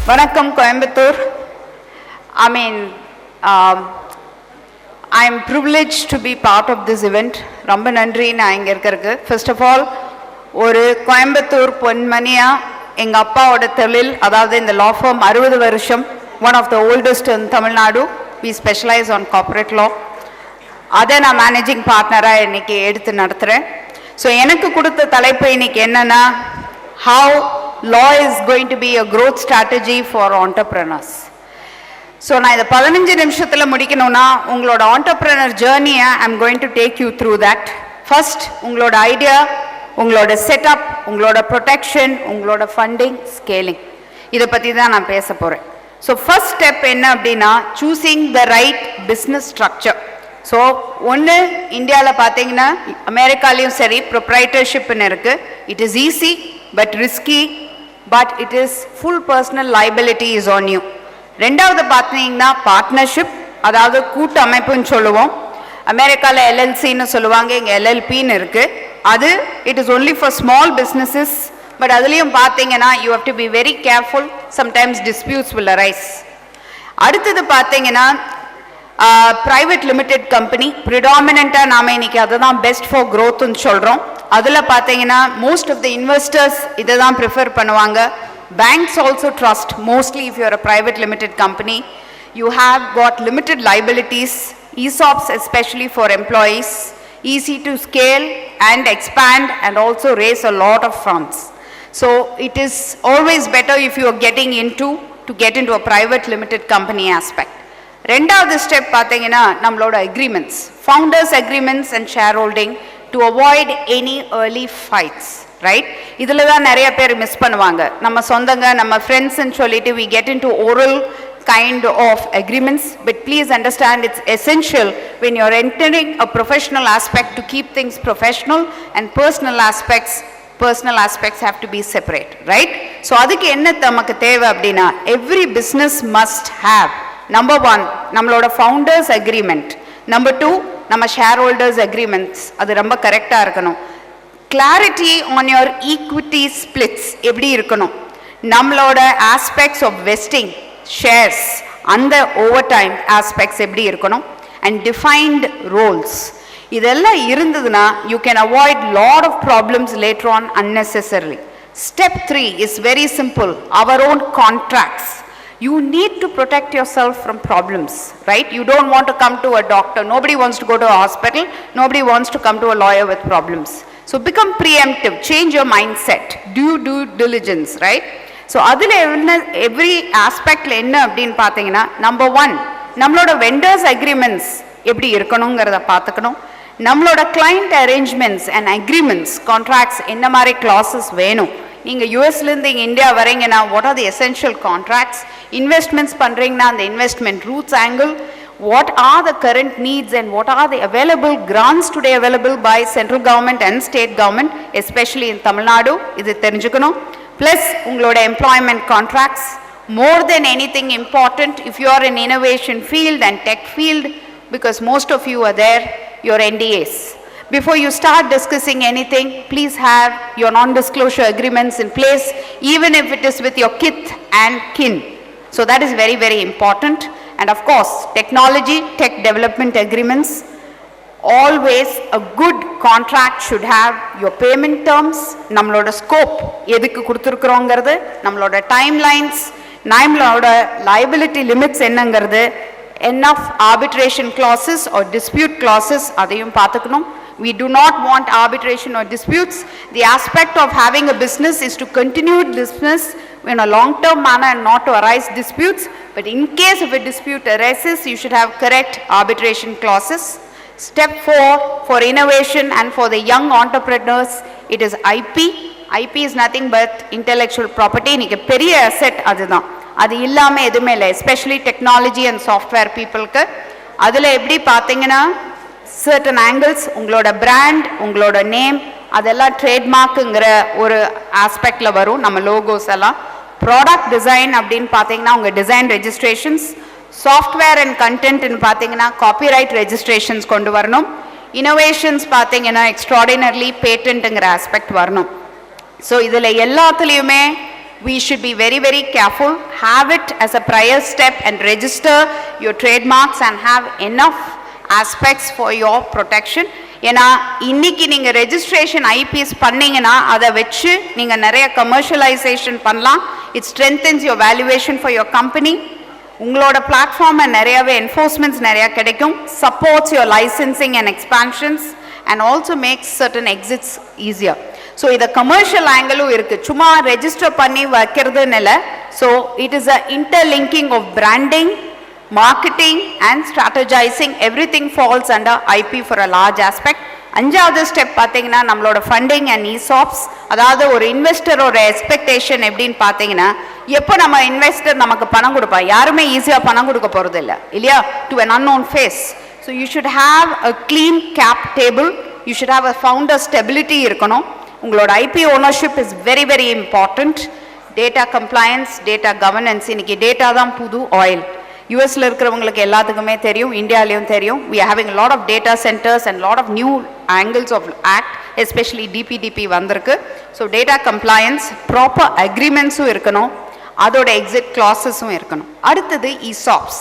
Vanakkam Coimbatore. I am privileged to be part of this event. Romba nandri na inga irukku. First of all, oru Coimbatore பொன்மணியா எங்க அப்பாவோட தொழில், அதாவது இந்த law firm 60 வருஷம், one of the oldest in Tamil Nadu. We specialize on corporate law. அதை நான் managing பார்ட்னராக இன்னைக்கு எடுத்து நடத்துகிறேன். ஸோ எனக்கு கொடுத்த தலைப்பு இன்னைக்கு என்னன்னா, how law is going to be a growth strategy for entrepreneurs. So நான் இதை 15 நிமிஷத்தில் முடிக்கணும்னா உங்களோட entrepreneur ஜேர்னியை I'm going to take you through that. First, உங்களோட ஐடியா, உங்களோட செட்டப், உங்களோட ப்ரொடெக்ஷன், உங்களோட ஃபண்டிங், ஸ்கேலிங், இதை பற்றி தான் நான் பேச போகிறேன். ஸோ ஃபர்ஸ்ட் ஸ்டெப் என்ன அப்படின்னா, choosing the right business structure. So ஒன்று, இந்தியாவில் பார்த்தீங்கன்னா அமெரிக்காலையும் சரி ப்ரொப்ரைட்டர்ஷிப்னு இருக்குது. It is easy but risky, but it is full personal liability is on you. ரெண்டாவது பார்த்தீங்கன்னா பார்ட்னர்ஷிப், அதாவது கூட்டு அமைப்புன்னு சொல்லுவோம். அமெரிக்காவில் எல்எல்சின்னு சொல்லுவாங்க, இங்கே எல்எல்பின்னு இருக்குது. அது it is only for small businesses. But அதுலேயும் பார்த்தீங்கன்னா you have to be very careful, sometimes disputes will arise. அடுத்தது பார்த்தீங்கன்னா ப்ரைவேட் லிமிடெட் கம்பெனி, ப்ரிடாமினண்ட்டாக நாம் இன்னைக்கு அதை தான் பெஸ்ட் ஃபார் க்ரோத்துன்னு சொல்கிறோம். அதில் பார்த்தீங்கன்னா மோஸ்ட் ஆஃப் த இன்வெஸ்டர்ஸ் இதை தான் ப்ரிஃபர் பண்ணுவாங்க. Banks also trust mostly if you're a private limited company. You have got limited liabilities, ESOPs especially for employees, easy to scale and expand and also raise a lot of funds. So it is always better if you are getting into to get into a private limited company aspect. ரெண்டாவது step பார்த்தீங்கன்னா நம்மளோட agreements, founders agreements and share holding to avoid any early fights, right? இதில் தான் நிறைய பேர் miss பண்ணுவாங்க. நம்ம சொந்தங்க, நம்ம ஃப்ரெண்ட்ஸ்ன்னு சொல்லிட்டு we get into oral kind of agreements, but please understand it's essential when you're entering a professional aspect to keep things professional, and personal aspects have to be separate, right? So adukku enna namakku theva appadina, every business must have number 1 நம்மளோட founders agreement, number 2 நம்ம share holders agreements, அது ரொம்ப கரெக்டாக இருக்கணும். Clarity on your equity splits எப்படி இருக்கணும், நம்மளோட aspects of vesting shares, அந்த ஓவர் டைம் ஆஸ்பெக்ட்ஸ் எப்படி இருக்கணும், அண்ட் டிஃபைன்டு ரோல்ஸ். இதெல்லாம் இருந்ததுன்னா you can avoid lot of problems later on unnecessarily. Step 3 is very simple, our own contracts. You need to protect yourself from problems, right? You don't want to come to a doctor. Nobody wants to go to a hospital. Nobody wants to come to a lawyer with problems. So become preemptive. Change your mindset. Do due diligence, right? So adile every aspect la enna appdin pathina, number 1 nammaloda vendors agreements eppadi irukanungiradha paathukanum. nammaloda client arrangements and agreements, contracts enna mari clauses venum. நீங்கள் யூஎஸ்லேருந்து இங்கே India வரீங்கன்னா what are the essential contracts, investments பண்ணுறீங்கன்னா அந்த investment routes angle, what are the current needs and what are the available grants today available by central government and state government, especially in Tamil Nadu, இது தெரிஞ்சுக்கணும். Plus உங்களோட employment contracts, more than anything important if you are in innovation field and tech field, because most of you are there, your NDAs. Before you start discussing anything, please have your non-disclosure agreements in place, even if it is with your kith and kin. So that is very, very important. And of course, technology, tech development agreements. Always a good contract should have your payment terms, nammaloda scope, edukku kuduthirukrongiradhu, nammaloda timelines, nammaloda liability limits ennangiradhu, enough arbitration clauses or dispute clauses, adayum paathukanum. We do not want arbitration or disputes. The aspect of having a business is to continue business in a long-term manner and not to arise disputes. But in case of a dispute arises, you should have correct arbitration clauses. Step 4 for innovation and for the young entrepreneurs, it is IP. IP is nothing but intellectual property. Inike periya asset adhaan. அது இல்லாம எதுவுமே இல்லை, especially technology and software பீப்புளுக்கு. அதில் எப்படி பார்த்தீங்கன்னா certain angles, உங்களோட brand, உங்களோட நேம், அதெல்லாம் ட்ரேட்மார்க்குங்கிற ஒரு ஆஸ்பெக்டில் வரும். நம்ம லோகோஸ் எல்லாம் ப்ராடக்ட் டிசைன் அப்படின்னு பார்த்தீங்கன்னா உங்கள் டிசைன் ரெஜிஸ்ட்ரேஷன்ஸ், சாஃப்ட்வேர் அண்ட் கண்டென்ட்னு பார்த்தீங்கன்னா காப்பிரைட் ரெஜிஸ்ட்ரேஷன்ஸ் கொண்டு வரணும். இனோவேஷன்ஸ் பார்த்தீங்கன்னா எக்ஸ்ட்ராடினரிலி பேட்டன்ட்டுங்கிற ஆஸ்பெக்ட் வரணும். ஸோ இதில் எல்லாத்துலேயுமே we should be very, very careful. Have it as a prior step and register your trademarks and have enough aspects for your protection. ஏன்னா இன்னைக்கு நீங்க ரெஜிஸ்ட்ரேஷன் ஐபிஎஸ் பண்ணீங்கன்னா அதை வச்சு நீங்க நிறைய கமர்ஷியலைசேஷன் பண்ணலாம். It strengthens your valuation for your company. உங்களோட பிளாட்ஃபார்ம்ல நிறையவே என்ஃபோர்ஸ்மெண்ட்ஸ் நிறைய கிடைக்கும். Supports your licensing and expansions and also makes certain exits easier. So இது commercial angle இருக்கு, சும்மா ரெஜிஸ்டர் பண்ணி வைக்கிறதுன்னு இல்லை. So it is a interlinking of branding, marketing and strategizing. Everything falls under IP for a large aspect. அஞ்சாவது step பார்த்தீங்கன்னா நம்மளோட funding and ESOPs. அதாவது ஒரு இன்வெஸ்டரோட எக்ஸ்பெக்டேஷன் எப்படின்னு பார்த்தீங்கன்னா, எப்போ நம்ம இன்வெஸ்டர் நமக்கு பணம் கொடுப்பா, யாருமே ஈஸியாக பணம் கொடுக்க போகிறது இல்லை இல்லையா, to an unknown face. So you should have a clean cap table. You should have a founder stability இருக்கணும். உங்களோட IP ownership is very, very important. Data compliance, data governance. இன்னைக்கு டேட்டா தான் புது ஆயில். யூஎஸ்ல இருக்கிறவங்களுக்கு எல்லாத்துக்குமே தெரியும், இந்தியாலையும் தெரியும். We are having a lot of data centers and lot of new angles of act, especially DPDP வந்திருக்கு. So data compliance, proper agreements-உம் இருக்கணும், அதோட exit clauses-உம் இருக்கணும். அடுத்தது ESOPs.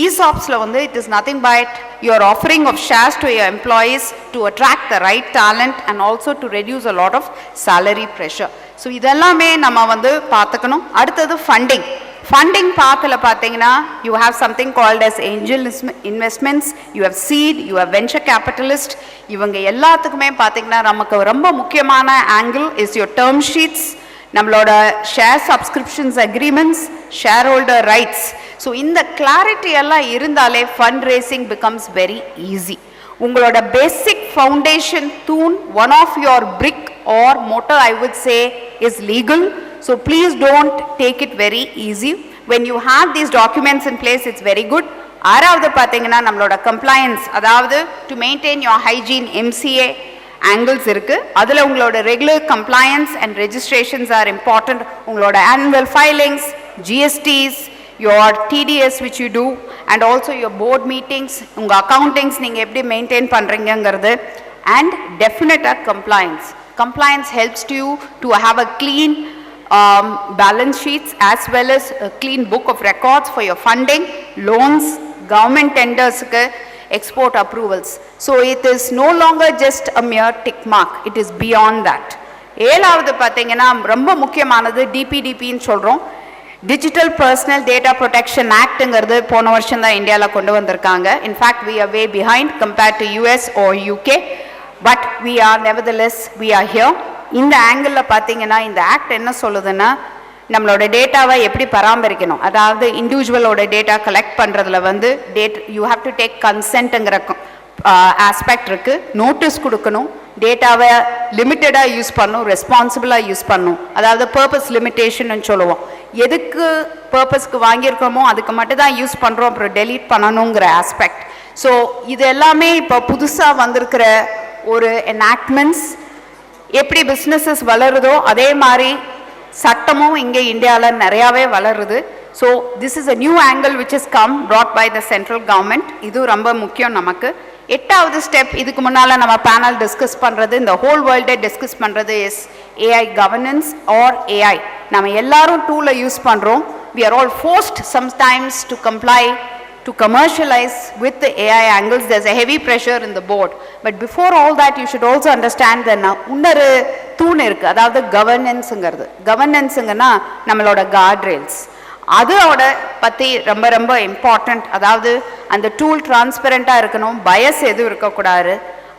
ESOPsல வந்து it is nothing but your offering of shares to your employees to attract the right talent and also to reduce a lot of salary pressure. So இதெல்லாமே நம்ம வந்து பார்த்துக்கணும். அடுத்தது ஃபண்டிங். ஃபண்டிங் பாத்தில் பார்த்தீங்கன்னா you have something called as angel investments, you have seed, you have venture capitalist. இவங்க எல்லாத்துக்குமே பார்த்தீங்கன்னா நமக்கு ரொம்ப முக்கியமான angle is your term sheets, நம்மளோட share subscriptions agreements, shareholder rights. So இந்த கிளாரிட்டி எல்லாம் இருந்தாலே fund raising becomes very easy. உங்களோட பேசிக் ஃபவுண்டேஷன் தூண், one of your brick or mortar I would say is legal. So please don't take it very easy. When you have these documents in place it's very good. ஆறாவது பார்த்தீங்கன்னா நம்மளோட compliance, அதாவது to maintain your hygiene MCA angles இருக்கு. அதுல உங்களோட regular compliance and registrations R important. உங்களோட annual filings, GSTs, your TDS which you do and also your board meetings, உங்க அக்கவுண்டிங்ஸ் நீங்க எப்படி maintain பண்றீங்கங்கிறது, and definite compliance. Compliance helps you to have a clean balance sheets as well as a clean book of records for your funding, loans, government tenders, export approvals. So it is no longer just a mere tick mark, it is beyond that. ஏழாவது பார்த்தீங்கன்னா ரொம்ப முக்கியமானது DPDPன்னு சொல்கிறோம், digital personal data protection ஆக்ட்ங்கிறது போன வருஷம் தான் இந்தியாவில் கொண்டு வந்திருக்காங்க. In fact we are way behind compared to US or UK, but we are nevertheless we are here. இந்த ஆங்கிளில் பார்த்தீங்கன்னா இந்த ஆக்ட் என்ன சொல்லுதுன்னா, நம்மளோட டேட்டாவை எப்படி பராமரிக்கணும், அதாவது இண்டிவிஜுவலோட டேட்டா கலெக்ட் பண்ணுறதுல வந்து யூ ஹாவ் டு டேக் கன்சென்ட்ங்கிற ஆஸ்பெக்ட் இருக்குது. நோட்டீஸ் கொடுக்கணும், டேட்டாவை லிமிட்டடாக யூஸ் பண்ணணும், ரெஸ்பான்சிபிளாக யூஸ் பண்ணணும். அதாவது பர்பஸ் லிமிட்டேஷன் சொல்லுவோம், எதுக்கு பர்பஸ்க்கு வாங்கியிருக்கோமோ அதுக்கு மட்டும் தான் யூஸ் பண்ணுறோம், அப்புறம் டெலீட் பண்ணணுங்கிற ஆஸ்பெக்ட். ஸோ இது எல்லாமே இப்போ புதுசாக வந்திருக்கிற ஒரு எனாக்ட்மெண்ட்ஸ். எப்படி பிஸ்னஸஸ் வளருதோ அதே மாதிரி சட்டமும் இங்கே இந்தியாவில் நிறையாவே வளருது. So this is a new angle which is come brought by the central government. இது ரொம்ப முக்கியம் நமக்கு. எட்டாவது ஸ்டெப், இதுக்கு முன்னால் நம்ம பேனல் டிஸ்கஸ் பண்ணுறது, இந்த ஹோல் வேர்ல்டே டிஸ்கஸ் பண்ணுறது is AI governance or AI. நம்ம எல்லாரும் டூலை யூஸ் பண்ணுறோம். we are all forced sometimes to comply, to commercialize with the AI angles. There's a heavy pressure in the board, but before all that you should also understand that இன்னொரு தூண் இருக்குது, அதாவது கவர்னன்ஸுங்கிறது. கவர்னன்ஸுங்கன்னா நம்மளோட card rails, அதோட பற்றி ரொம்ப ரொம்ப important. அதாவது அந்த டூல் டிரான்ஸ்பரண்ட்டாக இருக்கணும், பயஸ் எதுவும் இருக்கக்கூடாது,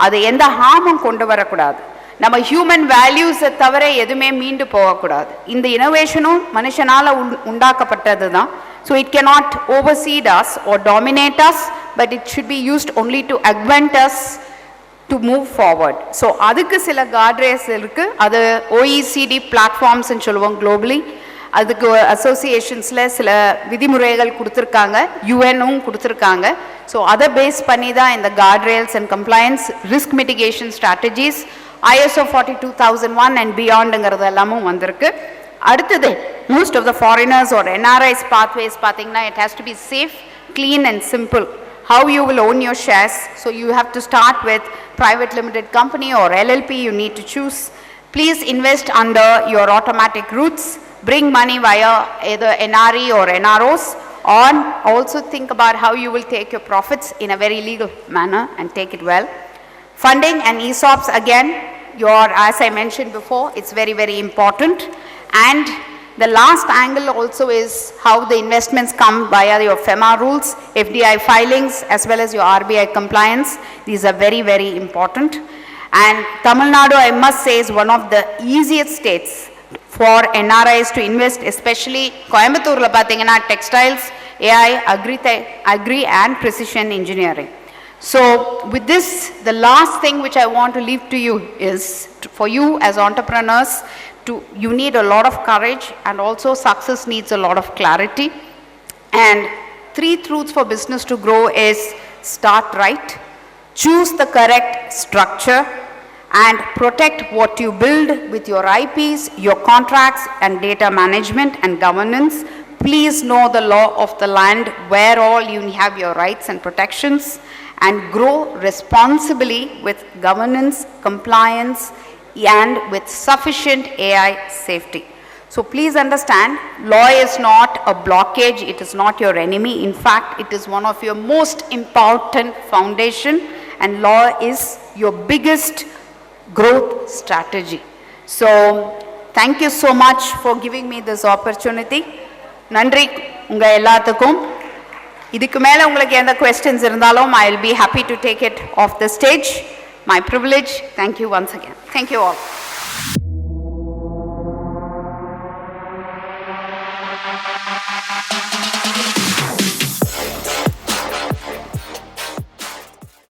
அது எந்த ஹார்மும் கொண்டு வரக்கூடாது, நம்ம ஹியூமன் வேல்யூஸை தவிர எதுவுமே மீண்டு போகக்கூடாது. இந்த இனோவேஷனும் மனுஷனால் உண்டாக்கப்பட்டது தான். So it cannot oversee us or dominate us, but it should be used only to augment us to move forward. So அதுக்கு சில guardrails இருக்கு. அது OECD platforms ன்னு சொல்லுவோம் globally. அதுக்கு அசோசியேஷன்ஸில் சில விதிமுறைகள் கொடுத்துருக்காங்க, யூஎன்னும் கொடுத்துருக்காங்க. ஸோ அதை பேஸ் பண்ணி தான் இந்த guardrails and compliance, risk mitigation strategies, ISO 42001 and beyondங்கிறது எல்லாமும் வந்திருக்கு. அடுத்தது most of the foreigners or NRIs pathways பார்த்தீங்கன்னா it has to be safe, clean and simple. How you will own your shares, so you have to start with private limited company or LLP you need to choose. Please invest under your automatic routes. bring money via either NRE or NROs, or also think about how you will take your profits in a very legal manner and take it well. Funding and ESOPs, again, as I mentioned before, it's very, very important. And the last angle also is how the investments come via your FEMA rules, FDI filings, as well as your RBI compliance. These are very, very important. And Tamil Nadu, I must say, is one of the easiest states for NRIs to invest, especially Coimbatore la pathina textiles, AI, agri and precision engineering. So with this, the last thing which I want to leave to you is for you as entrepreneurs, you need a lot of courage, and also success needs a lot of clarity. And 3 truths for business to grow is start right, choose the correct structure, and protect what you build with your IPs, your contracts, and data management and governance. Please know the law of the land, where all you have your rights and protections, and grow responsibly with governance, compliance, and with sufficient AI safety. So please understand, law is not a blockage, it is not your enemy. In fact, it is one of your most important foundation, and law is your biggest growth strategy. So thank you so much for giving me this opportunity. Nandri unga ellathukkum. Idhukku mela ungalku endha questions irundhalum, I will be happy to take it off the stage. My privilege. Thank you once again. Thank you all.